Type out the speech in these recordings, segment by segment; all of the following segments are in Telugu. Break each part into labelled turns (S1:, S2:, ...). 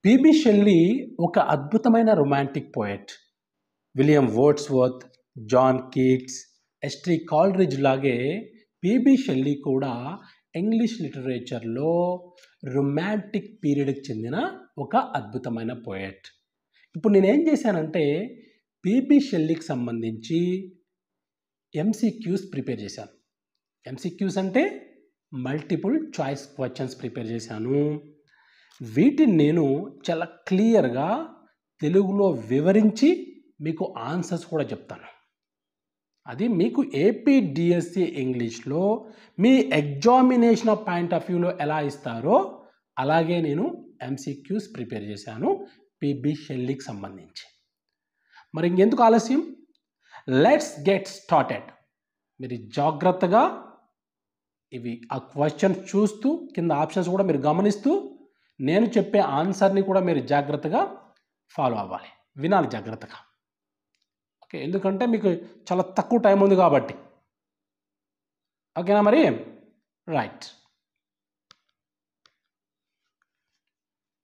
S1: పిబి షెల్లీ ఒక అద్భుతమైన romantic poet. William Wordsworth, John Keats, ST Coleridge లాగే పిబి షెల్లీ కూడా ఇంగ్లీష్ లిటరేచర్లో రొమాంటిక్ పీరియడ్కి చెందిన ఒక అద్భుతమైన పోయెట్. ఇప్పుడు నేనేం చేశానంటే పిబి షెల్లీకి సంబంధించి ఎంసీక్యూస్ ప్రిపేర్ చేశాను. ఎంసీక్యూస్ అంటే మల్టిపుల్ చాయిస్ క్వశ్చన్స్ ప్రిపేర్ చేశాను. వీటిని నేను చాలా క్లియర్గా తెలుగులో వివరించి మీకు ఆన్సర్స్ కూడా చెప్తాను. అది మీకు ఏపీడిఎస్సి ఇంగ్లీష్లో మీ ఎగ్జామినేషన్ పాయింట్ ఆఫ్ వ్యూలో ఎలా ఇస్తారో అలాగే నేను ఎంసీక్యూస్ ప్రిపేర్ చేశాను పిబి షెల్లీకి సంబంధించి. మరి ఇంకెందుకు ఆలస్యం, లెట్స్ గెట్ స్టార్టెడ్. మీరు జాగ్రత్తగా ఇవి ఆ క్వశ్చన్స్ చూస్తూ కింద ఆప్షన్స్ కూడా మీరు గమనిస్తూ నేను చెప్పే ఆన్సర్ని కూడా మీరు జాగ్రత్తగా ఫాలో అవ్వాలి, వినాలి జాగ్రత్తగా. ఓకే, ఎందుకంటే మీకు చాలా తక్కువ టైం ఉంది కాబట్టి. ఓకేనా మరి? Right.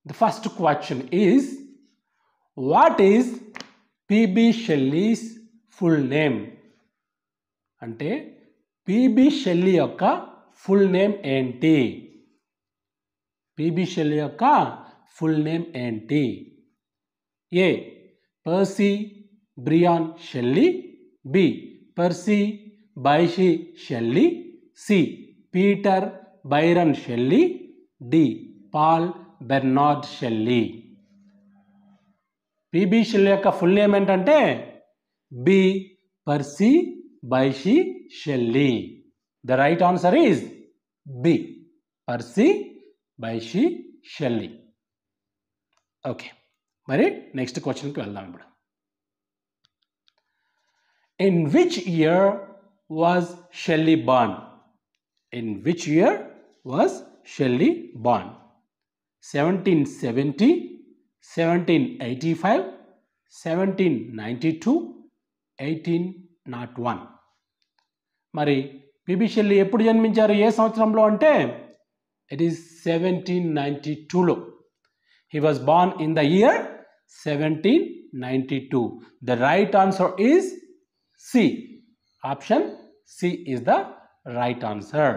S1: The first question is, what is PB Shelley's full name? అంటే పిబి షెల్లీ యొక్క ఫుల్ నేమ్ ఏంటి? పిబి షెల్లీ యొక్క ఫుల్ నేమ్ ఏంటి? A Percy Brian Shelley, B Percy Bysshe Shelley, C Peter Byron Shelley, D Paul Bernard Shelley. PB Shelley యొక్క ఫుల్ నేమ్ ఏంటంటే B Percy Bysshe Shelley. The right answer is B Percy Bysshe Shelley. Okay, మరి నెక్స్ట్ క్వశ్చన్కి వెళ్దాం ఇప్పుడు. In which year was Shelley born? In which year was Shelley born? 1770, 1785, 1792, 1801. మరి పిబి షెల్లీ ఎప్పుడు జన్మించారు, ఏ సంవత్సరంలో అంటే ఇట్ ఈస్ 1792లో. He was born in the year 1792. The right answer is C. Option C is the right answer.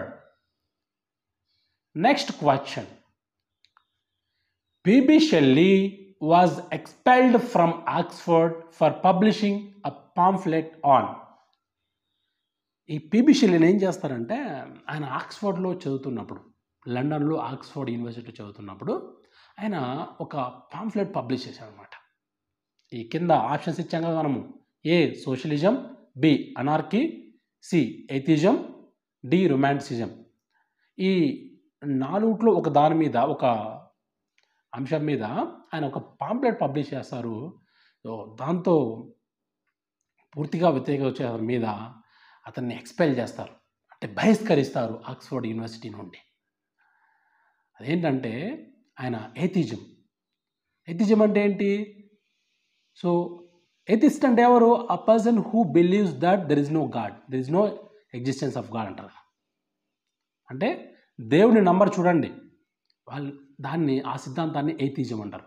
S1: Next question. P.B. Shelley was expelled from Oxford for publishing a pamphlet on. ఈ పిబి షెల్లీని ఏం చేస్తారంటే ఆయన ఆక్స్ఫర్డ్లో చదువుతున్నప్పుడు, లండన్లో ఆక్స్ఫర్డ్ యూనివర్సిటీ చదువుతున్నప్పుడు ఆయన ఒక పాంఫ్లెట్ పబ్లిష్ చేశారనమాట. ఈ కింద ఆప్షన్స్ ఇచ్చాం కదా మనము, A socialism, B anarchy, C atheism, D romanticism. ఈ నాలుగుట్లో ఒక దాని మీద, ఒక అంశం మీద ఆయన ఒక పాంప్లెట్ పబ్లిష్ చేస్తారు. దాంతో పూర్తిగా వ్యతిరేకత వచ్చే మీద అతన్ని ఎక్స్పెల్ చేస్తారు, అంటే బహిష్కరిస్తారు ఆక్స్ఫర్డ్ యూనివర్సిటీ నుండి. అదేంటంటే ఆయన ఏథిజం. ఏథిజం అంటే ఏంటి? సో ఏథిస్ట్ అంటే ఎవరు? A person who believes that there is no God, there is no existence of God అంటారు. అంటే దేవుని నంబర్ చూడండి, వాళ్ళు దాన్ని, ఆ సిద్ధాంతాన్ని ఏథిజం అంటారు.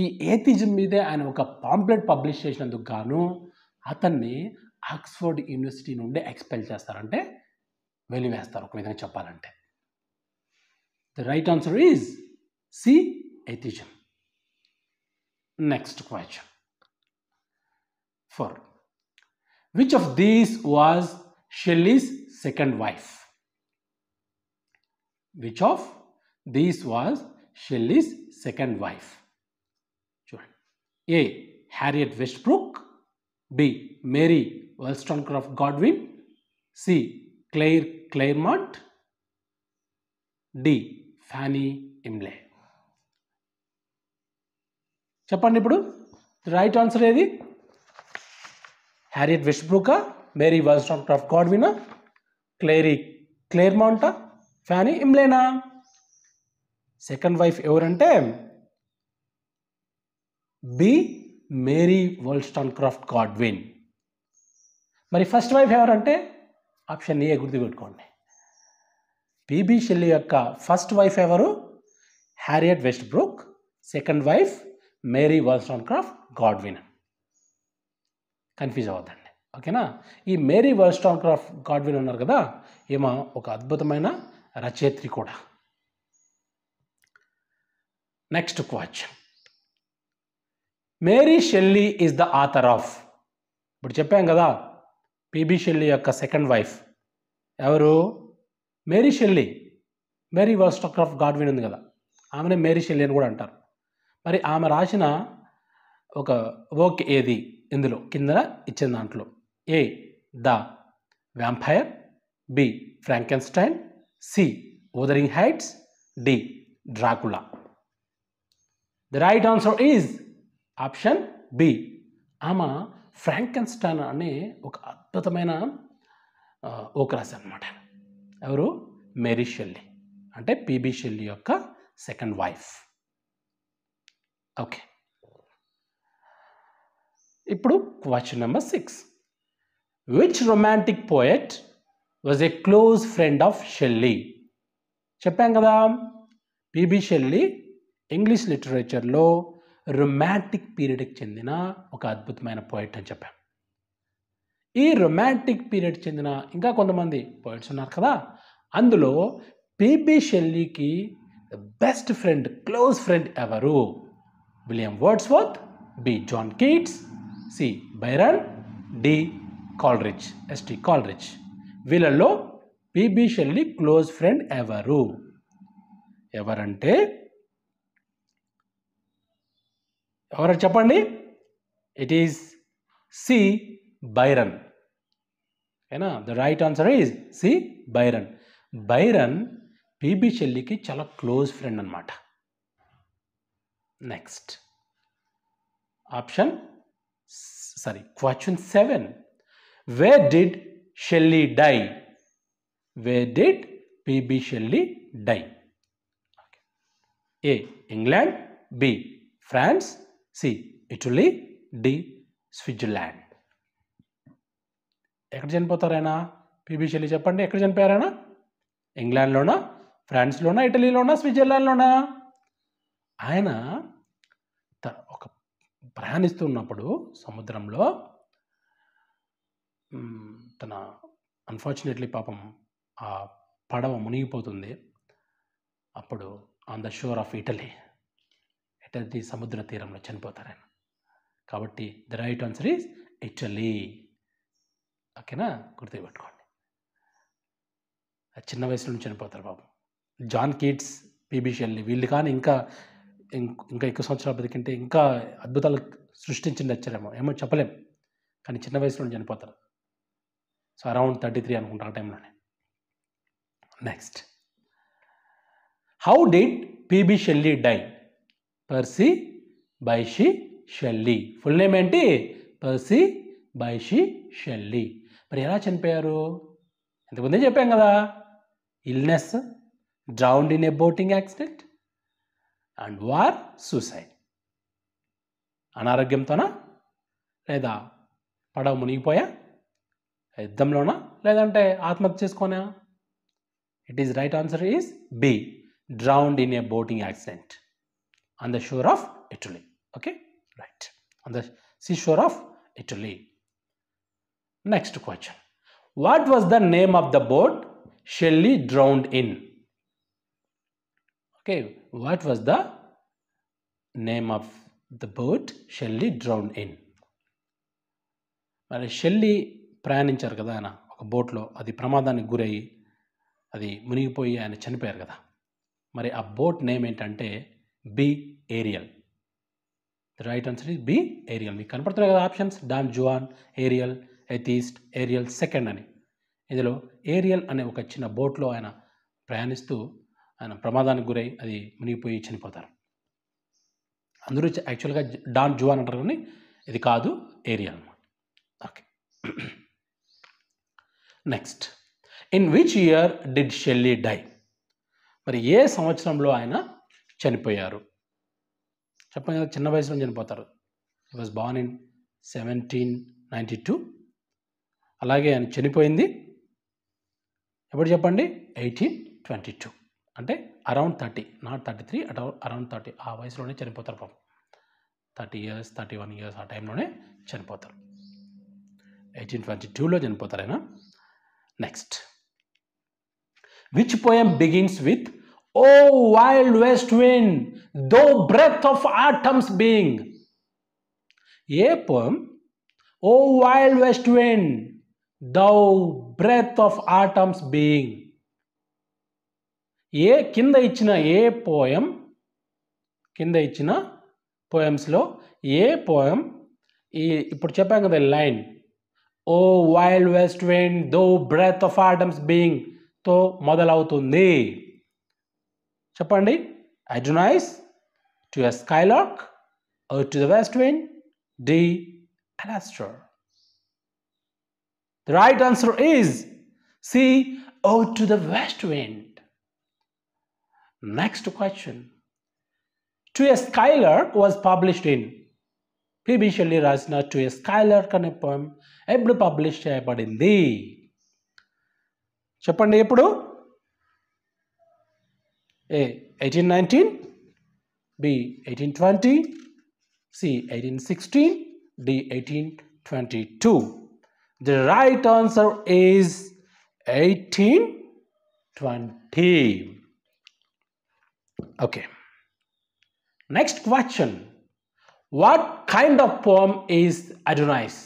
S1: ఈ ఏథిజం మీదే ఆయన ఒక పాంప్లెట్ పబ్లిష్ చేసినందుకు గాను అతన్ని ఆక్స్ఫర్డ్ యూనివర్సిటీ నుండి ఎక్స్పెల్ చేస్తారంటే వెలివేస్తారు, ఒక విధంగా చెప్పాలంటే. The right answer is C atheism. Next question. 4. Which of these was Shelley's second wife? Which of these was Shelley's second wife? A. Harriet Westbrook, B. Mary Wollstonecraft Godwin, C. Claire Clairmont, D. Fanny Imlay. చెప్పండి ఇప్పుడు రైట్ ఆన్సర్ ఏది? హ్యారియట్ వెస్ట్బ్రూకా, మేరీ wollstonecraft గాడ్వినా, క్లేర్మాంటా, ఫ్యానీ ఇమ్లేనా? సెకండ్ వైఫ్ ఎవరంటే బి మేరీ wollstonecraft గాడ్విన్. మరి ఫస్ట్ వైఫ్ ఎవరంటే ఆప్షన్ ఏ గుర్తుపెట్టుకోండి. పిబి షెల్లీ యొక్క ఫస్ట్ వైఫ్ ఎవరు? Harriet Westbrook. Second wife Mary Wollstonecraft Godwin. Confuse అవ్వద్దండి, ఓకేనా. ఈ మేరీ వోల్స్టాన్క్రాఫ్ట్ గాడ్విన్ ఉన్నారు కదా, ఈమె ఒక అద్భుతమైన రచయిత్రి కూడా. Next question, Mary Shelley is the author of. ఇప్పుడు చెప్పాం కదా, పిబి షెల్లీ యొక్క సెకండ్ వైఫ్ ఎవరు? Mary Shelley. Mary Wollstonecraft Godwin ఉంది కదా, ఆమెనే మేరీ షెల్లీ అని కూడా అంటారు. మరి ఆమె రాసిన ఒక వర్క్ ఏది? ఇందులో కింద ఇచ్చిన దాంట్లో A the vampire, B Frankenstein, C Wuthering Heights, D Dracula. The right answer is option B. ఆమె ఫ్రాంకెన్స్టైన్ అనే ఒక అద్భుతమైన వర్క్ రాశారు అనమాట. ఎవరు? మేరీ షెల్లీ, అంటే పిబి షెల్లీ యొక్క సెకండ్ వైఫ్. ఓకే, ఇప్పుడు question number 6. Which romantic poet was a close friend of Shelley? చెప్పాం కదా, పిబి షెల్లీ ఇంగ్లీష్ లిటరేచర్లో రొమాంటిక్ పీరియడ్కి చెందిన ఒక అద్భుతమైన పోయట్ అని చెప్పాం. ఈ రొమాంటిక్ పీరియడ్ చెందిన ఇంకా కొంతమంది పోయిట్స్ ఉన్నారు కదా, అందులో పిబి షెల్లీకి బెస్ట్ ఫ్రెండ్, క్లోజ్ ఫ్రెండ్ ఎవరు? William Wordsworth, B John Keats, C Byron, D Coleridge, ST Coleridge. వీళ్ళల్లో పిబి షెల్లీ క్లోజ్ ఫ్రెండ్ ఎవరు? ఎవరంటే ఎవరు చెప్పండి? It is C Byron. ఓకేనా, the right answer is C Byron. Byron PB షెల్లీకి చాలా క్లోజ్ ఫ్రెండ్ అనమాట. Next question 7. Where did Shelley die? Where did PB Shelley die? A England, B France, C Italy, D Switzerland. ఎక్కడ చనిపోతారైనా? పిబి షెల్లీ చెప్పండి, ఎక్కడ చనిపోయారైనా? ఇంగ్లాండ్లోనా, ఫ్రాన్స్లోనా, ఇటలీలోనా, స్విట్జర్లాండ్లోనా? ఆయన ఒక ప్రయాణిస్తున్నప్పుడు సముద్రంలో తన అన్ఫార్చునేట్లీ పాపం ఆ పడవ మునిగిపోతుంది. అప్పుడు on the shore of Italy సముద్ర తీరంలో చనిపోతారు ఆయన. కాబట్టి the right answer is Italy. ఓకేనా, గుర్తుపెట్టుకోండి. చిన్న వయసులో చనిపోతారు పాపం. జాన్ కీట్స్, పిబి షెల్లీ వీళ్ళు కానీ ఇంకా ఎక్కువ సంవత్సరాలు బతికింటే ఇంకా అద్భుతాలు సృష్టించిండొచ్చారేమో, ఏమో చెప్పలేం. కానీ చిన్న వయసులో చనిపోతారు. సో అరౌండ్ 33 అనుకుంటా ఆ టైంలోనే. Next, how did PB Shelley die? Percy Bysshe Shelley. Full name ఏంటి? Percy Bysshe Shelley. మరి ఎలా చనిపోయారు? ఇంతకుముందే చెప్పాం కదా, illness, drowned in a boating accident and war, suicide. అనారోగ్యంతోనా, లేదా పడవ మునిగిపోయా, యుద్ధంలోనా, లేదంటే ఆత్మహత్య చేసుకోనా? It is right answer is B, drowned in a boating accident on the shore of Italy. Okay, right, on the sea shore of Italy. Next question, what was the name of the boat Shelley drowned in? Okay, what was the name of the boat Shelley drowned in? మరి షెల్లీ ప్రయాణించారు కదా ఆయన ఒక బోట్లో, అది ప్రమాదానికి గురయ్యి అది మునిగిపోయి ఆయన చనిపోయారు కదా. మరి ఆ బోట్ నేమ్ ఏంటంటే B Ariel. The right answer is B Ariel. మీకు కనపడుతున్నాయి కదా options, Don Juan, Ariel, atheist, Ariel second అని. ఇందులో ఏరియల్ అనే ఒక చిన్న బోట్లో ఆయన ప్రయాణిస్తూ ఆయన ప్రమాదానికి గురై అది మునిగిపోయి చనిపోతారు. అందరూ యాక్చువల్గా డాన్ జువాన్ అంటారు కానీ ఇది కాదు, ఏరియల్ అన్నమాట. Okay, next, in which year did Shelley die? మరి ఏ సంవత్సరంలో ఆయన చనిపోయారు? చెప్పండి కదా, చిన్న వయసులో చనిపోతారు. హి వాజ్ బార్న్ ఇన్ 1792. అలాగే ఆయన చనిపోయింది ఎప్పుడు చెప్పండి? 1822. అంటే అరౌండ్ 30, నాట్ 33, అరౌండ్ 30 ఆ వయసులోనే చనిపోతారు పాపం. 30 years 31 years ఆ టైంలోనే చనిపోతారు. 1822లో చనిపోతారు ఆయన. Next, which poem begins with O wild west wind thou breath of autumn's being? ఏ poem O wild west wind thou breath of autumn's being? కింద ఇచ్చిన పోయమ్స్లో ఏ పోయం ఇప్పుడు చెప్పాం కదా line O wild west wind thou breath of autumn's being తో మొదలవుతుంది? చెప్పండి. Adonais, to a skylark, or to the west wind, D. Alastor. The right answer is C. Ode to the west wind. Next question. To a Skylark was published in P.B. Shelley రాసిన To a Skylark అనే పోయం ఎప్పుడు పబ్లిష్ చేయబడింది? చెప్పండి. ఎప్పుడు? A. 1819, B. 1820, C. 1816, D. 1822. The right answer is 1820. Okay. Next question. What kind of poem is Adonais?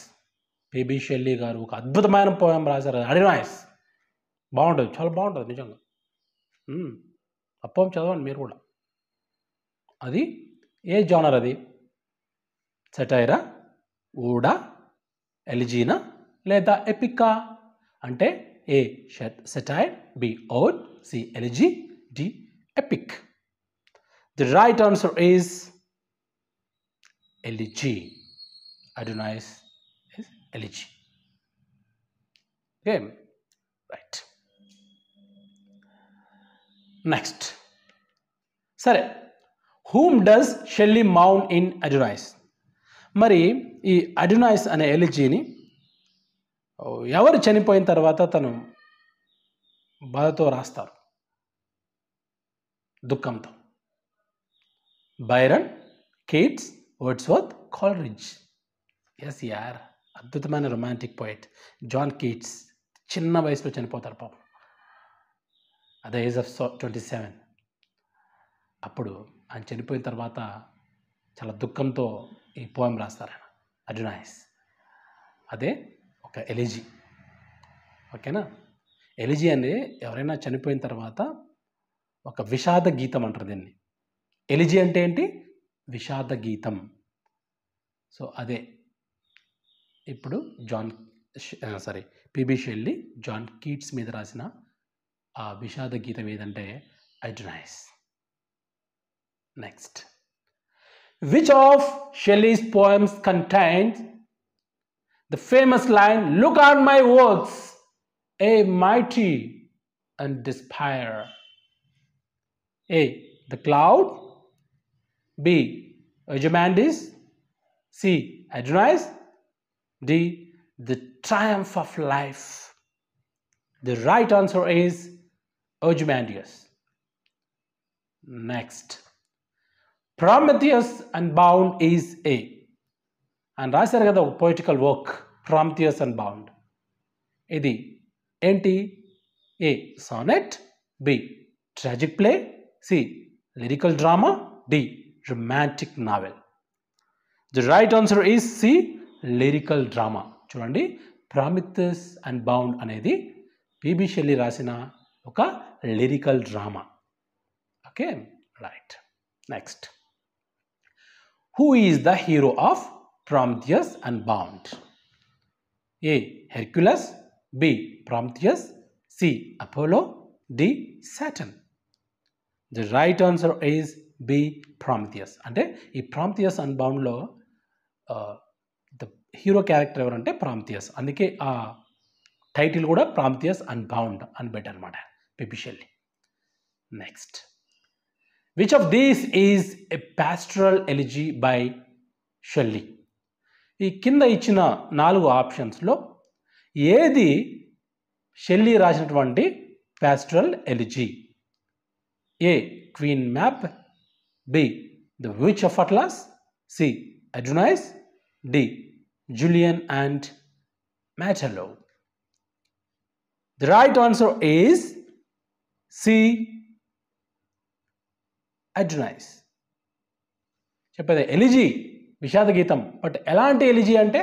S1: P.B. Shelley గారు ఒక అద్భుతమైన పోయం రాశారు, అడోనైస్. బాగుంటుంది, చాలా బాగుంటుంది నిజంగా. ఆ పోయం చదవండి మీరు కూడా. అది ఏ జానర్? అది సెటైరా, ఊడా, ఎలిజీనా లేదా ఎపికా? అంటే A satire, B ode, C elegy, D epic. The right answer is elegy. Adonais is elegy. Okay, right. Next. సరే, whom does Shelley mourn in Adonais? మరి ఈ అడోనైస్ అనే ఎలిజీని ఎవరు చనిపోయిన తర్వాత తను బాధతో రాస్తారు, దుఃఖంతో? Byron, Keats, Wordsworth, Coleridge. Yes యార్, అద్భుతమైన రొమాంటిక్ పోయిట్ జాన్ కీట్స్ చిన్న వయసులో చనిపోతారు పాపం, అట్ ద ఏజ్ ఆఫ్ 27. అప్పుడు ఆయన చనిపోయిన తర్వాత చాలా దుఃఖంతో ఈ పోయం రాస్తారు ఆయన, అడోనైస్. అదే ఒక ఎలిజీ. ఓకేనా? ఎలిజీ అనేది ఎవరైనా చనిపోయిన తర్వాత ఒక విషాద గీతం అంటారు దీన్ని. ఎలిజీ అంటే ఏంటి? విషాద గీతం. సో అదే ఇప్పుడు పిబి షెల్లీ జాన్ కీట్స్ మీద రాసిన ఆ విషాద గీతం ఏదంటే Adonais. Next, which of Shelley's poems contains the famous line, "Look on my works, A mighty and despair"? A. The Cloud, B. Ozymandias, C. Adonais, D. The Triumph of Life. The right answer is Ozymandias. Next, Prometheus Unbound is A. అని రాశారు కదా ఒక పొయిటికల్ వర్క్, ప్రామిథియస్ అన్బౌండ్. ఇది ఏంటి? A sonnet, B tragic play, C lyrical drama, D romantic novel. The right answer is C lyrical drama. చూడండి, ప్రామిథియస్ అన్బౌండ్ అనేది పిబి షెల్లీ రాసిన ఒక lyrical drama. Okay, right. Next, who is the hero of Prometheus Unbound? A. Hercules, B. Prometheus, C. Apollo, D. Saturn. The right answer is B. Prometheus. అంటే ఈ ప్రామిథియస్ అన్బౌండ్లో ద హీరో క్యారెక్టర్ ఎవరంటే ప్రామిథియస్. అందుకే ఆ టైటిల్ కూడా ప్రామిథియస్ అన్బౌండ్ అని పెట్టారనమాట PB Shelley. Next, which of these is a pastoral elegy by Shelley? ఈ కింద ఇచ్చిన 4 ఆప్షన్స్లో ఏది షెల్లీ రాసినటువంటి pastoral elegy? A. Queen Mab, B. The Witch of Atlas, C. Adonis, D. Julian and Materlo. The right answer is C. Adonis. చెప్పేది ఎలిజీ విషాద గీతం, బట్ ఎలాంటి ఎలిజీ అంటే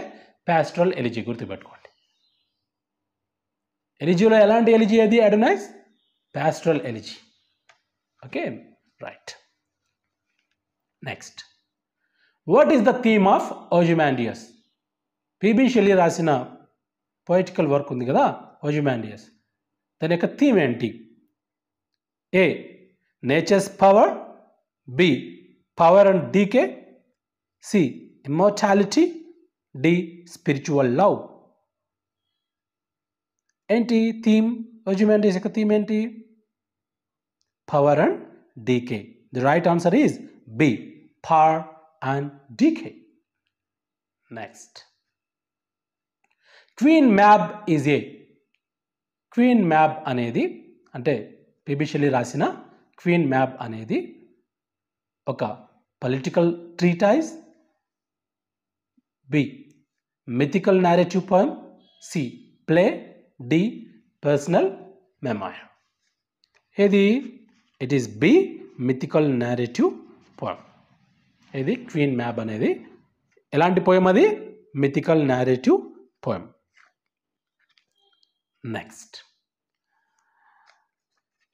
S1: ప్యాస్ట్రల్ ఎలిజీ, గుర్తుపెట్టుకోండి. ఎలిజీలో ఎలాంటి ఎలిజీ అది? Adonais pastoral elegy. Okay, right. Next, what is the theme of Ozymandias? PB Shelley రాసిన పొయిటికల్ వర్క్ ఉంది కదా ఓజిమాండియస్, దాని యొక్క థీమ్ ఏంటి? A. Nature's power, B. Power and decay, C. Immortality, D. Spiritual love. ఏంటి థీమ్? ఓజిమాండియస్ యొక్క థీమ్ ఏంటి? Power and decay. The right answer is B. Power and decay. Next, Queen Mab is A. Queen Mab అనేది అంటే పిబి షెల్లీ రాసిన క్వీన్ మ్యాబ్ అనేది ఒక political treatise, B. Mythical narrative poem, C. Play, D. Personal memoir. ఏది? It is B. Mythical narrative poem. ఇది క్వీన్ మ్యాబ్ అనేది ఎలాంటి పోయం? అది mythical narrative poem. Next,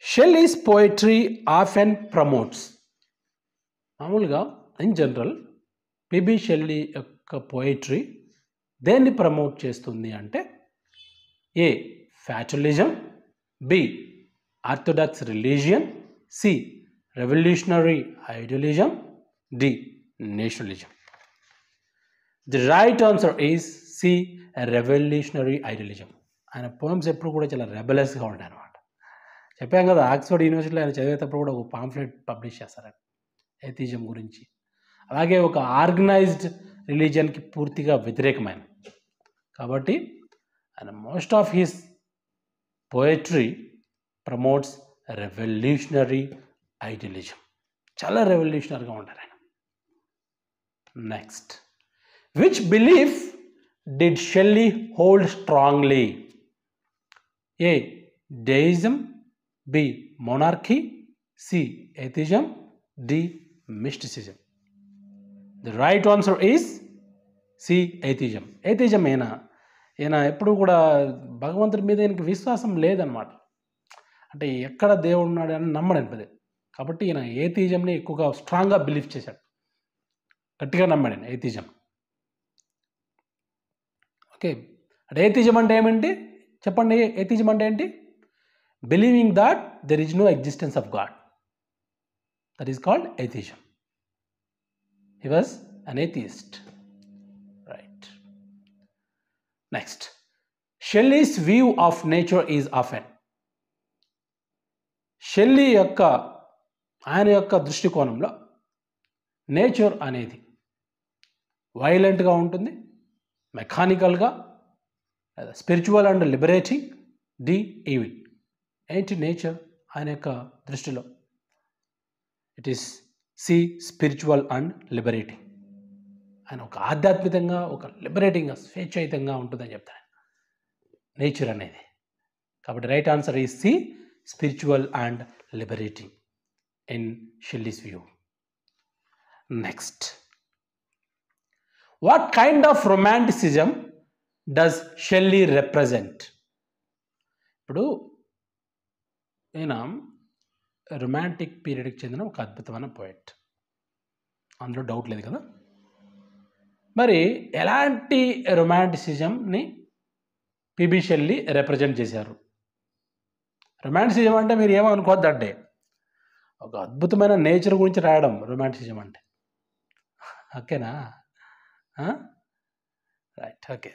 S1: Shelley's poetry often promotes. మామూలుగా ఇన్ జనరల్ పిబి షెల్లీ యొక్క పోయిట్రీ దేన్ని ప్రమోట్ చేస్తుంది అంటే A. Fatalism, B. Orthodox religion, C. Revolutionary idealism, D. Nationalism. The right answer is C. Revolutionary idealism. ఆయన పోయమ్స్ ఎప్పుడు కూడా చాలా రెబలెస్గా ఉంటాయి అన్నమాట. చెప్పాం కదా, ఆక్స్ఫర్డ్ యూనివర్సిటీలో ఆయన చదివేటప్పుడు కూడా ఒక పాంఫ్లెట్ పబ్లిష్ చేస్తారని ఎథిజం గురించి. అలాగే ఒక ఆర్గనైజ్డ్ రిలీజియన్కి పూర్తిగా వ్యతిరేకమైన, కాబట్టి ఆయన most of his poetry promotes revolutionary idealism. చాలా రెవల్యూషనరీగా ఉంటారు ఆయన. Next, which belief did Shelley hold strongly? A. Deism, B. Monarchy, C. Atheism, D. Mysticism. The right answer is C. Atheism. Atheism ఈయన ఎప్పుడు కూడా భగవంతుడి మీద ఈయనకి విశ్వాసం లేదనమాట. అంటే ఎక్కడ దేవుడు ఉన్నాడు అని నమ్మడనిపదే, కాబట్టి ఈయన ఏథిజంని ఎక్కువగా స్ట్రాంగ్గా బిలీవ్ చేశాడు, గట్టిగా నమ్మాడు ఈయన ఏథిజం. ఓకే, అంటే ఏథిజం అంటే ఏమిటి చెప్పండి? ఏథిజం అంటే ఏంటి? Believing that there is no existence of God. That is called atheism. He was an atheist. Right. Next, Shelley's view of nature is often. Shelley యొక్క ఆయన యొక్క దృష్టికోణంలో నేచర్ అనేది వైలెంట్గా ఉంటుంది, మెకానికల్గా, spiritual and liberating, D. Evil. ఏంటి నేచర్ ఆయన యొక్క దృష్టిలో? It is C. Spiritual and liberating. ఆయన ఒక ఆధ్యాత్మికంగా, ఒక లిబరేటింగ్గా, స్వేచ్ఛాయుతంగా ఉంటుందని చెప్తాను నేచర్ అనేది. కాబట్టి right answer is C. Spiritual and liberating in Shelley's view. Next, what kind of romanticism does Shelley represent? ఇప్పుడు ఈయన రొమాంటిక్ పీరియడ్కి చెందిన ఒక అద్భుతమైన పోయెట్, అందులో డౌట్ లేదు కదా. మరి ఎలాంటి రొమాంటిసిజంని పిబి షెల్లీ రిప్రజెంట్ చేశారు? రొమాంటిసిజం అంటే మీరు ఏమనుకోవద్దంటే ఒక అద్భుతమైన నేచర్ గురించి రాయడం రొమాంటిసిజం అంటే, ఓకేనా? Right, okay.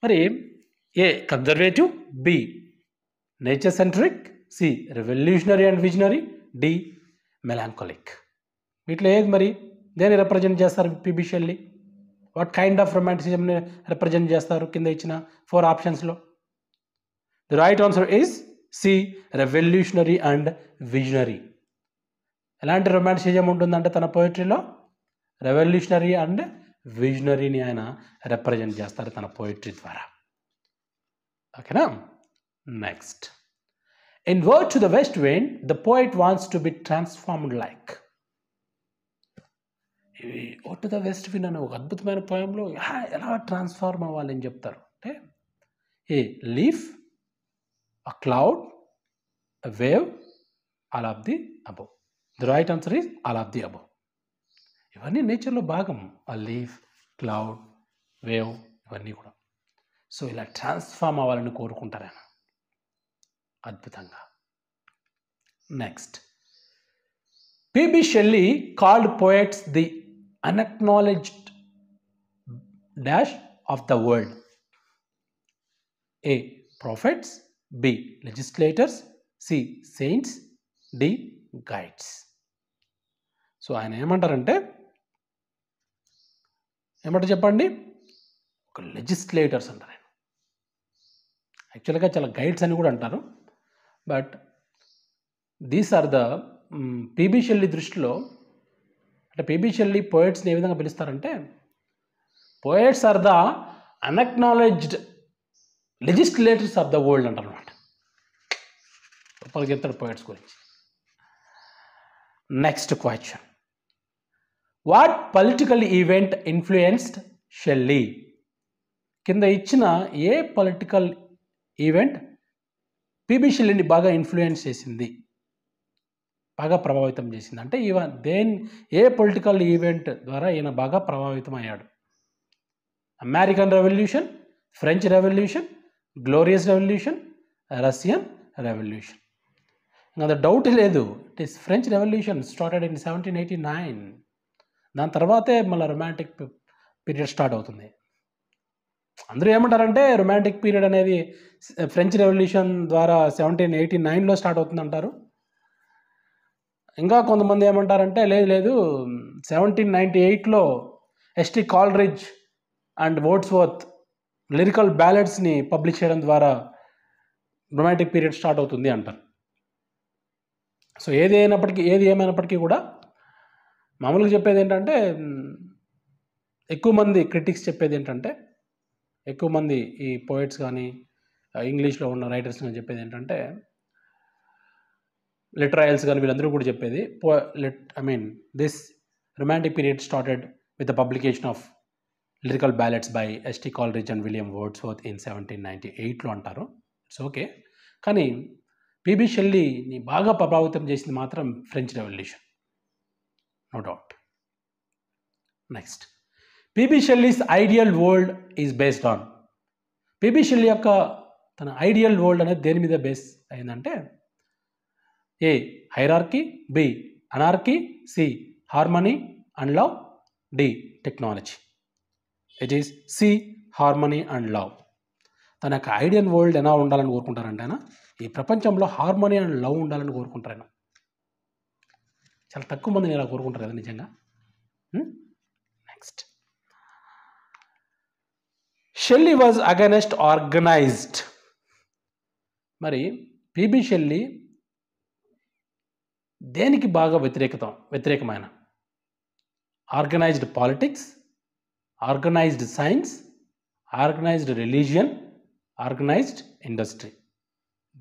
S1: మరి A. Conservative, B. Nature centric, C. Revolutionary and visionary, D. Melancholic. వీటిలో ఏది మరి దేన్ని రిప్రజెంట్ చేస్తారు PB Shelley? What kind of రొమాంటిసిజంని రిప్రజెంట్ చేస్తారు కింద ఇచ్చిన 4 ఆప్షన్స్లో? The right answer is C. Revolutionary and visionary. ఎలాంటి రొమాంటిసిజం ఉంటుందంటే తన పోయిటరీలో రెవల్యూషనరీ అండ్ విజనరీని ఆయన రిప్రజెంట్ చేస్తారు తన పోయిటరీ ద్వారా. ఓకేనా. Next, in word to the west wind the poet wants to be transformed like. Word to the west wind అనే ఒక అద్భుతమైన పోయంలో ఎలా ట్రాన్స్ఫార్మ్ అవ్వాలని చెప్తారు అంటే, ఏ leaf, a cloud, a wave, all of the above. The right answer is all of the above. ఇవన్నీ నేచర్లో భాగం. ఆ లీఫ్, క్లౌడ్, వేవ్ ఇవన్నీ కూడా. సో ఇలా ట్రాన్స్ఫార్మ్ అవ్వాలని కోరుకుంటారు ఆయన అద్భుతంగా. నెక్స్ట్, PB Shelley called poets the unacknowledged dash of the world. A prophets, B legislators, C saints, D guides. So ఆయన ఏమంటారంటే చెప్పండి, ఒక లెజిస్లేటర్స్ అంటారు ఆయన. యాక్చువల్గా చాలా గైడ్స్ అని కూడా అంటారు. But these are the P B Shelley దృష్టిలో, అంటే పిబి షెల్లీ పోయట్స్ని ఏ విధంగా పిలుస్తారంటే, poets are the unacknowledged legislators of the world అంటారు అనమాట. చెప్తాడు పోయిట్స్ గురించి. Next question, what political event influenced Shelley? కింద ఇచ్చిన ఏ పొలిటికల్ ఈవెంట్ పిబి షెల్లీని బాగా ఇన్ఫ్లుయెన్స్ చేసింది, బాగా ప్రభావితం చేసింది? అంటే ఏ పొలిటికల్ ఈవెంట్ ద్వారా ఈయన బాగా ప్రభావితం అయ్యాడు? American revolution, French revolution, glorious revolution, Russian revolution. ఇంకా డౌట్ లేదు, it is French revolution started in 1789. దాని తర్వాతే మళ్ళీ రొమాంటిక్ పీరియడ్ స్టార్ట్ అవుతుంది. అందరూ ఏమంటారంటే రొమాంటిక్ పీరియడ్ అనేది ఫ్రెంచ్ రెవల్యూషన్ ద్వారా 1789లో స్టార్ట్ అవుతుంది అంటారు. ఇంకా కొంతమంది ఏమంటారంటే లేదు 1798లో S T Coleridge and Wordsworth lyrical బ్యాలెడ్స్ని పబ్లిష్ చేయడం ద్వారా రొమాంటిక్ పీరియడ్ స్టార్ట్ అవుతుంది అంటారు. సో ఏది ఏమైనప్పటికీ కూడా మామూలుగా చెప్పేది ఏంటంటే, ఎక్కువ మంది క్రిటిక్స్ చెప్పేది ఏంటంటే, ఎక్కువ మంది ఈ పోయిట్స్ కానీ ఇంగ్లీష్లో ఉన్న రైటర్స్ కానీ చెప్పేది ఏంటంటే, లిటరాయల్స్ కానీ వీళ్ళందరూ కూడా చెప్పేది this romantic period started with the publication of lyrical ballads by S T Coleridge and William Wordsworth in 1798లో అంటారు. It's okay. కానీ పిబి షెల్లీని బాగా ప్రభావితం చేసింది మాత్రం French revolution, no doubt. Next, P B Shelley's ideal world is based on. P B Shelley యొక్క తన ఐడియల్ వరల్డ్ అనేది దేని మీద బేస్ అయిందంటే, A hierarchy, B anarchy, C harmony and love, D technology. It is C harmony and love. తన యొక్క ఐడియల్ వరల్డ్ ఎలా ఉండాలని కోరుకుంటారంటే ఆయన, ఈ ప్రపంచంలో హార్మనీ అండ్ లవ్ ఉండాలని కోరుకుంటారు ఆయన. చాలా తక్కువ మందిని ఇలా కోరుకుంటారు కదా నిజంగా. Next, Shelley was against organized. మరి పిబి షెల్లీ దేనికి బాగా వ్యతిరేకమైన? Organized politics, organized science, organized religion, organized industry.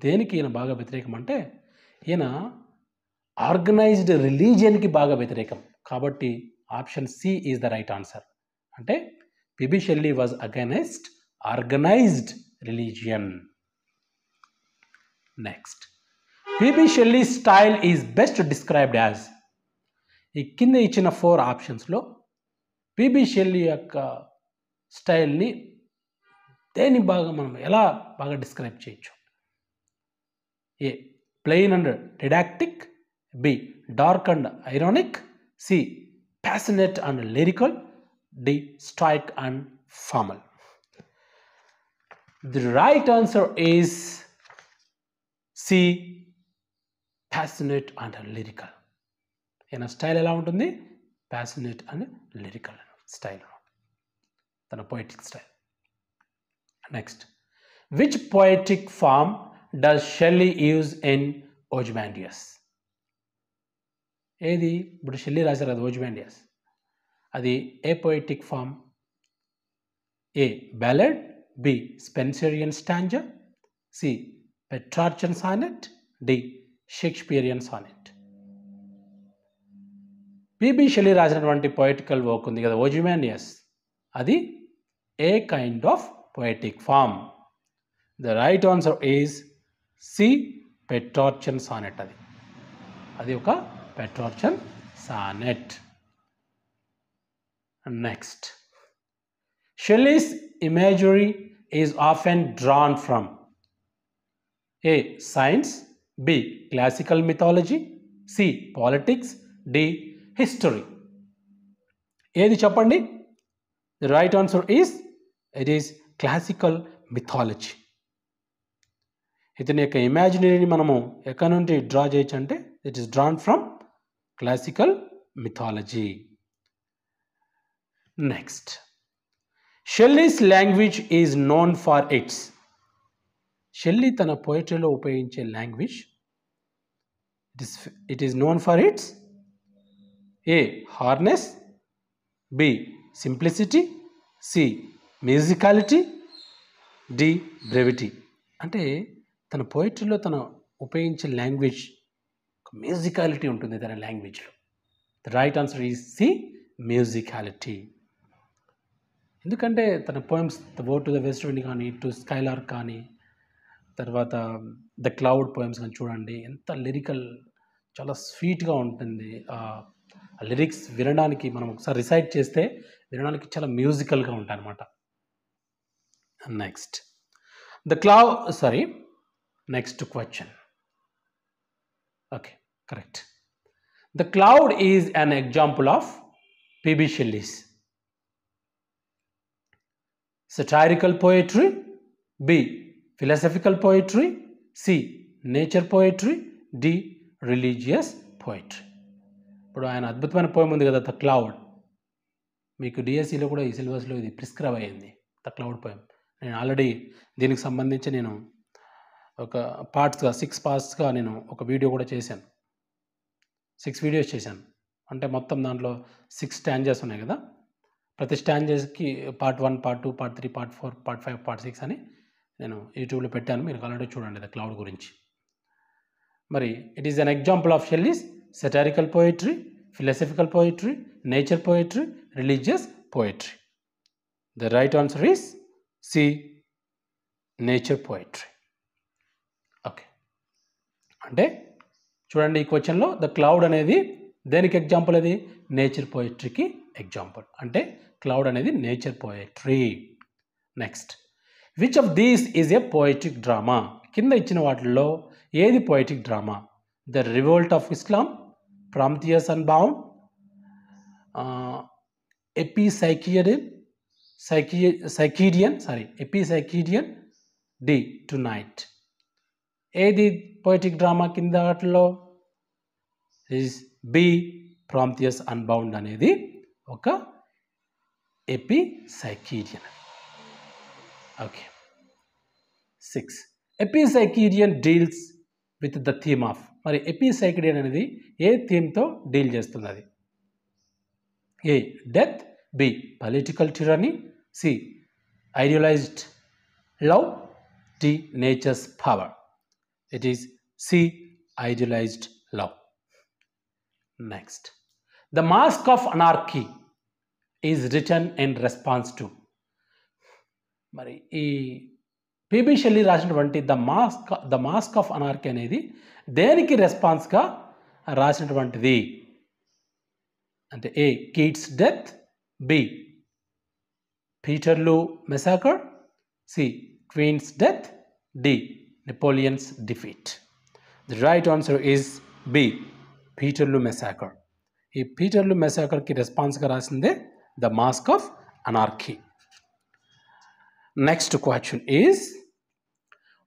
S1: దేనికి ఈయన బాగా వ్యతిరేకం అంటే, ఈయన ఆర్గనైజ్డ్ రిలీజియన్కి బాగా వ్యతిరేకం. కాబట్టి option C is the right answer. అంటే PB Shelley was against organized religion. Next, PB Shelley style is best described as. ఈ కింద ఇచ్చిన 4 ఆప్షన్స్లో పిబి షెల్లీ యొక్క స్టైల్ని మనం ఎలా బాగా డిస్క్రైబ్ చేయొచ్చు? A plain and didactic, B dark and ironic, C passionate and lyrical, D strict and formal. The right answer is C passionate and lyrical. ఈయన స్టైల్ ఎలా ఉంటుంది? ప్యాషనేట్ అండ్ లిరికల్ స్టైల్, తన poetic style. Next, which poetic form does Shelley use in Ozymandias? ఏది ఇప్పుడు షెల్లీ రాశారు కదా ఓజిమాండియాస్, అది ఏ poetic form? A ballad, B Spenserian stanza, C Petrarchan sonnet, D Shakespearean sonnet. PB Shelley రాసినటువంటి పొయిటికల్ వర్క్ ఉంది కదా ఓజిమాండియాస్, అది ఏ kind of poetic form? The right answer is C Petrarchan sonnet. అది ఒక Petrarchan sonnet. Next, Shelley's imagery is often drawn from A. Science, B. Classical mythology, C. Politics, D. History. ఏది చెప్పండి? The right answer is, it is classical mythology. ఇతని యొక్క ఇమాజినరీని మనము ఎక్కడి నుండి డ్రా చేయొచ్చు అంటే it is drawn from classical mythology. Next, Shelley's language is known for its. Shelley తన పోయిటరీలో ఉపయోగించే language it is known for its A harshness, B simplicity, C musicality, D brevity. అంటే తన పోయిటరీలో తన ఉపయోగించే లాంగ్వేజ్ మ్యూజికాలిటీ ఉంటుంది తన లాంగ్వేజ్లో. The right answer is C musicality. ఎందుకంటే తన poems the ode to the west wind కానీ, టు స్కైలార్ కానీ, తర్వాత ద క్లౌడ్ పోయమ్స్ కానీ చూడండి, ఎంత లిరికల్, చాలా స్వీట్గా ఉంటుంది. ఆ లిరిక్స్ వినడానికి మనం ఒకసారి రిసైట్ చేస్తే వినడానికి చాలా మ్యూజికల్గా ఉంటాయి అన్నమాట. Next, next question. Okay, correct. The cloud is an example of P B Shelley's satirical poetry, B. philosophical poetry, C. nature poetry, D. religious poetry. ఇప్పుడు ఆయన అద్భుతమైన పోయం ఉంది కదా ద క్లౌడ్, మీకు డిఎస్సిలో కూడా ఈ సిలబస్లో ఇది ప్రిస్క్రైబ్ అయ్యింది ద క్లౌడ్ పోయం. నేను ఆల్రెడీ దీనికి సంబంధించి నేను ఒక పార్ట్స్గా 6 పార్ట్స్గా నేను ఒక వీడియో కూడా చేశాను, 6 వీడియోస్ చేశాను. అంటే మొత్తం దాంట్లో 6 స్టాంజర్స్ ఉన్నాయి కదా, ప్రతి స్టాంజర్స్కి part 1, part 2, part 3, part 4, part 5, part 6 అని నేను యూట్యూబ్లో పెట్టాను. మీరు ఆల్రెడీ చూడండి ద క్లౌడ్ గురించి. మరి it is an example of Shelley's satirical poetry, philosophical poetry, nature poetry, religious poetry. The right answer is C nature poetry. Okay, అంటే చూడండి ఈ క్వశ్చన్లో ద క్లౌడ్ అనేది దేనికి ఎగ్జాంపుల్? అది నేచర్ పోయిటరీకి ఎగ్జాంపుల్. అంటే క్లౌడ్ అనేది nature poetry. Next, which of these is a poetic drama? కింద ఇచ్చిన వాటిల్లో ఏది poetic drama? The revolt of Islam, Prometheus and bound, Epipsychidion, D to night. ఏది పోయిటిక్ డ్రామా కింద వాటిల్లో? ఈజ్ బి ప్రాంథియస్ అన్బౌండ్ అనేది ఒక ఎపిసైకీడియన్. ఓకే, 6 Epipsychidion deals with the theme of. మరి ఎపిసైకీడియన్ అనేది ఏ థీమ్తో డీల్ చేస్తుంది? అది A death, B political టిరనీ, C idealized love, D nature's power. It is C idealized love. Next, the mask of anarchy is written in response to. మరి ఈ పిబి షెల్లీ రాసినటువంటి ద మాస్క్ ఆఫ్ అనార్కీ అనేది దేనికి రెస్పాన్స్గా రాసినటువంటిది? అంటే A Keats death, B Peterloo massacre, C queen's death, D Napoleon's defeat. The right answer is B Peterloo massacre. ఈ పీటర్లూ మెసాకర్కి రెస్పాన్స్గా రాసిందే the mask of anarchy. Next question is,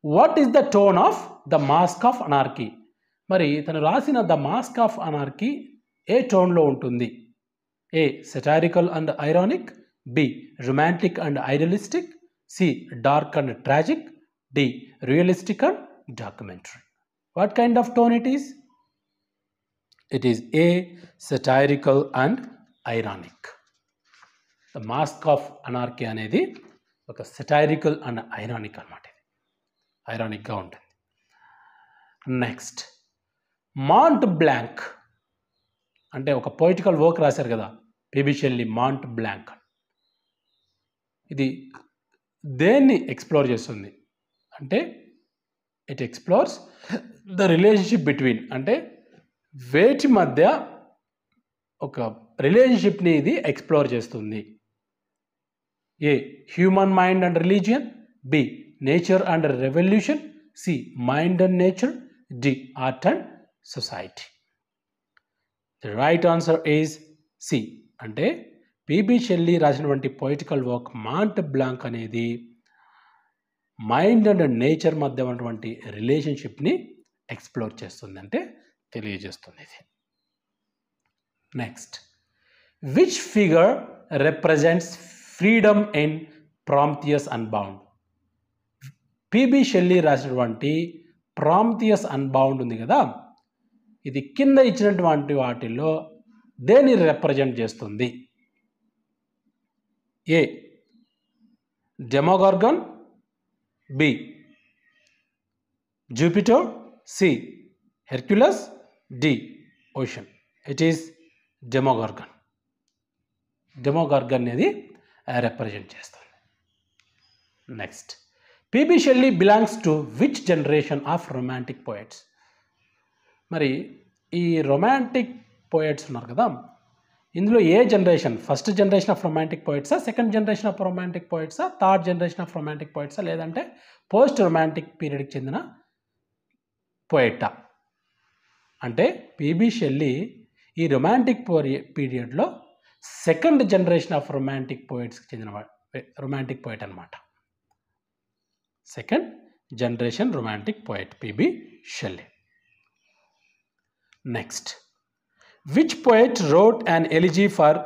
S1: what is the tone of the mask of anarchy? మరి తను రాసిన ద మాస్క్ ఆఫ్ అనార్కీ ఏ టోన్లో ఉంటుంది? A satirical and ironic, B romantic and idealistic, C dark and tragic, D realistic and documentary. What kind of tone it is? It is A. Satirical and ironic. The Mask of Anarchy అనేది ఒక సెటైరికల్ అండ్ ఐరానిక్ అనమాట. ఐరానిక్గా ఉంటుంది. నెక్స్ట్ మాంట్ బ్లాంక్ అంటే ఒక పొయిటికల్ వర్క్ రాశారు కదా పిబి షెల్లీ, మాంట్ బ్లాంక్. ఇది దేన్ని ఎక్స్ప్లోర్ చేస్తుంది అంటే it explores the relationship between, అంటే వేటి మధ్య ఒక రిలేషన్షిప్ని ఇది ఎక్స్ప్లోర్ చేస్తుంది. A. Human mind and religion, B. Nature and revolution, C. Mind and nature, D. Art and society. The right answer is C. అంటే పిబి షెల్లీ రాసినటువంటి పొయిటికల్ వర్క్ మాంట్ బ్లాంక్ అనేది మైండ్ అండ్ నేచర్ మధ్య ఉన్నటువంటి రిలేషన్షిప్ని ఎక్స్ప్లోర్ చేస్తుంది, అంటే తెలియజేస్తుంది ఇది. Next which figure represents freedom in Prometheus unbound. P B Shelley రాసినటువంటి ప్రాంథియస్ అన్బౌండ్ ఉంది కదా, ఇది కింద ఇచ్చినటువంటి వాటిల్లో దేన్ని రిప్రజెంట్ చేస్తుంది. A. Demogorgon, B. Jupiter, C. Hercules, D. Ocean. It is Demogorgon. Demogorgon అనేది రిప్రజెంట్ చేస్తుంది. Next PB Shelley belongs to which generation of romantic poets. మరి ఈ రొమాంటిక్ పోయట్స్ ఉన్నారు కదా, ఇందులో ఏ generation, first generation of romantic పోయిట్సా, సెకండ్ జనరేషన్ ఆఫ్ రొమాంటిక్ పోయిట్సా, థర్డ్ జనరేషన్ ఆఫ్ రొమాంటిక్ పోయిట్సా, లేదంటే పోస్ట్ రొమాంటిక్ పీరియడ్కి చెందిన పోయిటా అంటే పిబి షెల్లీ ఈ రొమాంటిక్ పీరియడ్లో సెకండ్ జనరేషన్ ఆఫ్ రొమాంటిక్ పోయిట్స్కి చెందిన రొమాంటిక్ పోయిట్ అనమాట. Second generation romantic poet P B Shelley. Next which poet wrote an elegy for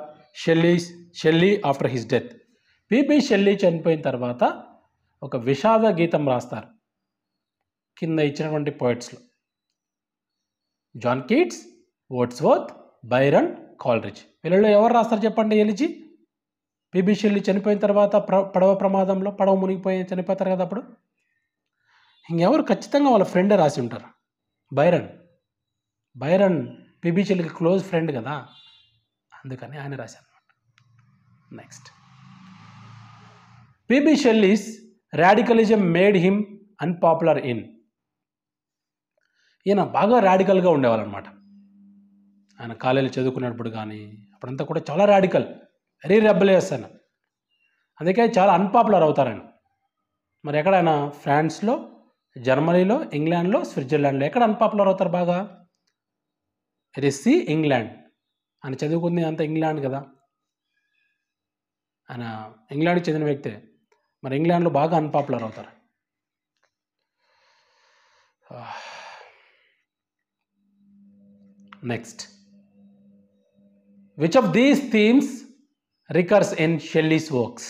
S1: Shelley after his death. P B Shelley చనిపోయిన తర్వాత ఒక విషాద గీతం రాస్తారు కింద ఇచ్చినటువంటి పోయిట్స్లో. John Keats, Wordsworth, Byron, Coleridge. వీళ్ళలో ఎవరు రాస్తారు చెప్పండి ఎలిజీ? పిబి షెల్లీ చనిపోయిన తర్వాత పడవ ప్రమాదంలో పడవ మునిగిపోయి చనిపోతారు కదా, అప్పుడు ఇంకెవరు ఖచ్చితంగా వాళ్ళ ఫ్రెండే రాసి ఉంటారు. బైరన్ పిబి షెల్లీకి క్లోజ్ ఫ్రెండ్ కదా, అందుకని ఆయన రాశారు అనమాట. Next P B Shelley's radicalism made him unpopular in. ఈయన బాగా రాడికల్గా ఉండేవాళ్ళు అనమాట. ఆయన కాలేజీలో చదువుకున్నప్పుడు కానీ అప్పుడంతా కూడా చాలా రాడికల్, వెరీ రెబలియస్ ఆయన. అందుకే చాలా అన్పాపులర్ అవుతారాయన. మరి ఎక్కడైనా ఫ్రాన్స్లో, జర్మనీలో, ఇంగ్లాండ్లో, స్విట్జర్లాండ్లో ఎక్కడ అన్పాపులర్ అవుతారు బాగా? It is C. ఇంగ్లాండ్. ఆయన చదువుకుంది అంతా ఇంగ్లాండ్ కదా, ఆయన ఇంగ్లాండ్కి చెందిన వ్యక్తే. మరి ఇంగ్లాండ్లో బాగా అన్పాపులర్ అవుతారు. Next which of these themes recurs in Shelley's works.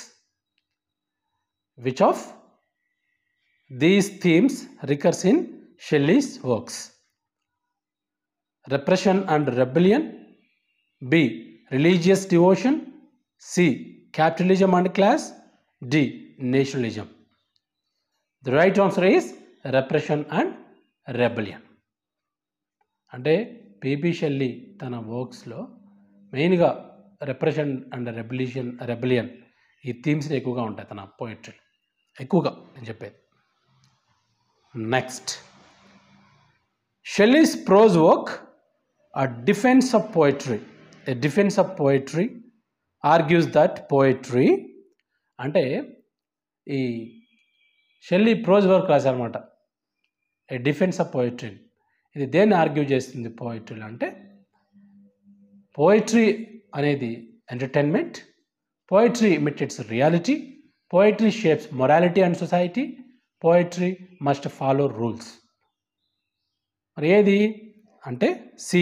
S1: Which of these themes recurs in Shelley's works. Repression and rebellion, B. Religious devotion, C. Capitalism and class, D. Nationalism. The right answer is repression and rebellion. అంటే పిబి షెల్లీ తన వర్క్స్లో మెయిన్గా రెప్రెషన్ అండ్ రెబలియన్ ఈ థీమ్స్ ఎక్కువగా ఉంటాయి తన పోయిట్రీ, ఎక్కువగా నేను చెప్పేది. Next Shelley's prose work A defense of poetry. A defense of poetry argues that poetry అంటే ఈ షెల్లీ ప్రోజ్ వర్క్ రాశారనమాట. ఏ డిఫెన్స్ ఆఫ్ పోయిట్రీ, ఇది దేన్ని ఆర్గ్యూ చేస్తుంది పోయిట్రీలో అంటే పోయిట్రీ అనేది entertainment, poetry imitates reality, poetry shapes morality and society, poetry must follow rules. మరి ఏది అంటే C.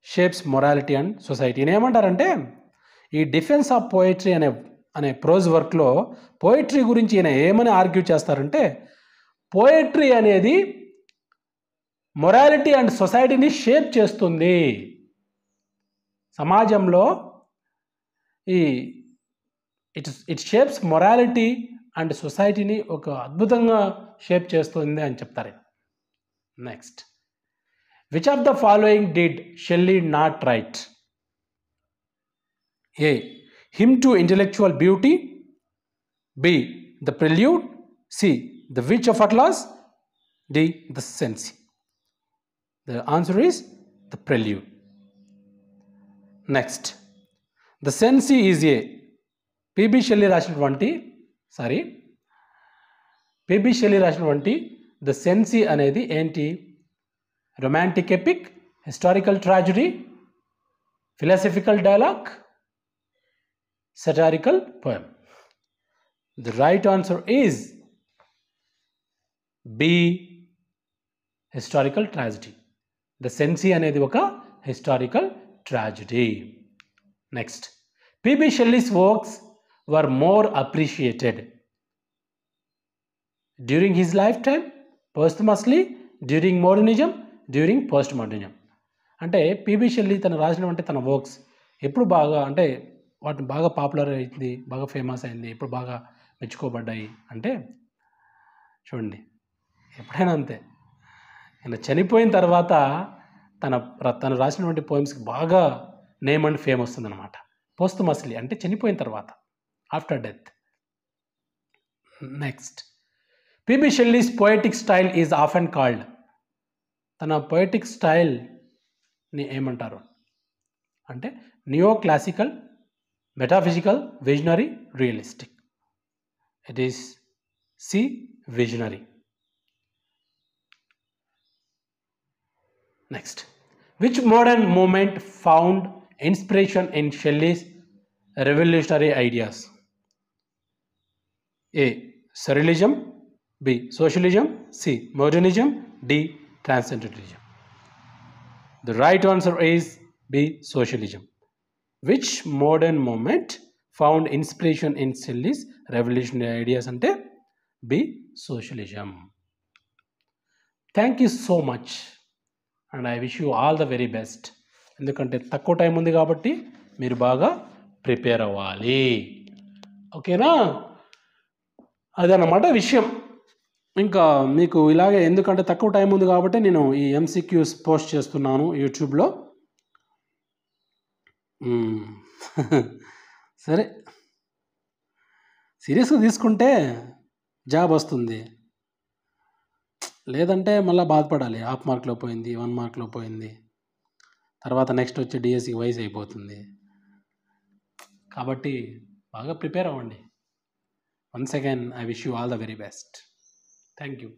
S1: Shapes morality and society. ఏమంటారంటే ఈ డిఫెన్స్ ఆఫ్ పోయిట్రీ అనే ప్రోజ్ వర్క్లో పోయిట్రీ గురించి ఈయన ఏమని ఆర్గ్యూ చేస్తారంటే పోయిట్రీ అనేది మొరాలిటీ అండ్ సొసైటీని షేప్ చేస్తుంది. సమాజంలో ఈ ఇట్ షేప్స్ మొరాలిటీ అండ్ సొసైటీని ఒక అద్భుతంగా షేప్ చేస్తుంది అని చెప్తారు. Next, which of the following did Shelley not write? A, hymn to intellectual beauty, B, the prelude, C, the witch of Atlas, D, the Cenci. The answer is the prelude. Next, the Sensi is a P B Shelley రాసినటువంటి ద సెన్సీ అనేది ఏంటి? Romantic epic, historical tragedy, philosophical dialogue, satirical poem. The right answer is B, historical tragedy. The Cenci అనేది ఒక historical tragedy. Next, P B Shelley's works were more appreciated during his lifetime, posthumously, during modernism, during post modernism. అంటే పిబి షెల్లీ తను రాసినటువంటి తన వర్క్స్ ఎప్పుడు బాగా, అంటే వాటిని బాగా పాపులర్ అయింది, బాగా ఫేమస్ అయింది, ఎప్పుడు బాగా మెచ్చుకోబడ్డాయి అంటే చూడండి, ఎప్పుడైనా అంతే, ఆయన చనిపోయిన తర్వాత తను రాసినటువంటి పోయిమ్స్కి బాగా నేమ్ అండ్ ఫేమ్ వస్తుందన్నమాట. పోస్ట్మస్లీ అంటే చనిపోయిన తర్వాత, after death. Next, P B Shelley's poetic style is often called. తన పోయటిక్ స్టైల్ని ఏమంటారు అంటే neo classical, metaphysical, visionary, realistic. It is C, visionary. Next, which modern movement found inspiration in Shelley's revolutionary ideas? A, surrealism, B, socialism, C, modernism, D, transcendentalism. The right answer is B, socialism. Which modern movement found inspiration in Shelley's revolutionary ideas ante B, socialism. Thank you so much. And I wish you all the very best. ఎందుకంటే తక్కువ టైం ఉంది కాబట్టి మీరు బాగా ప్రిపేర్ అవ్వాలి. ఓకేనా? అదన్నమాట విషయం. ఇంకా మీకు ఇలాగే, ఎందుకంటే తక్కువ టైం ఉంది కాబట్టి నేను ఈ ఎంసీక్యూస్ పోస్ట్ చేస్తున్నాను యూట్యూబ్లో. సరే, సీరియస్గా తీసుకుంటే జాబ్ వస్తుంది, లేదంటే మళ్ళీ బాధపడాలి. హాఫ్ మార్క్లో పోయింది, 1 మార్క్లో పోయింది, తర్వాత నెక్స్ట్ వచ్చే డిఎస్సికి వయసు అయిపోతుంది. కాబట్టి బాగా ప్రిపేర్ అవ్వండి. Once again I wish you all the very best. Thank you.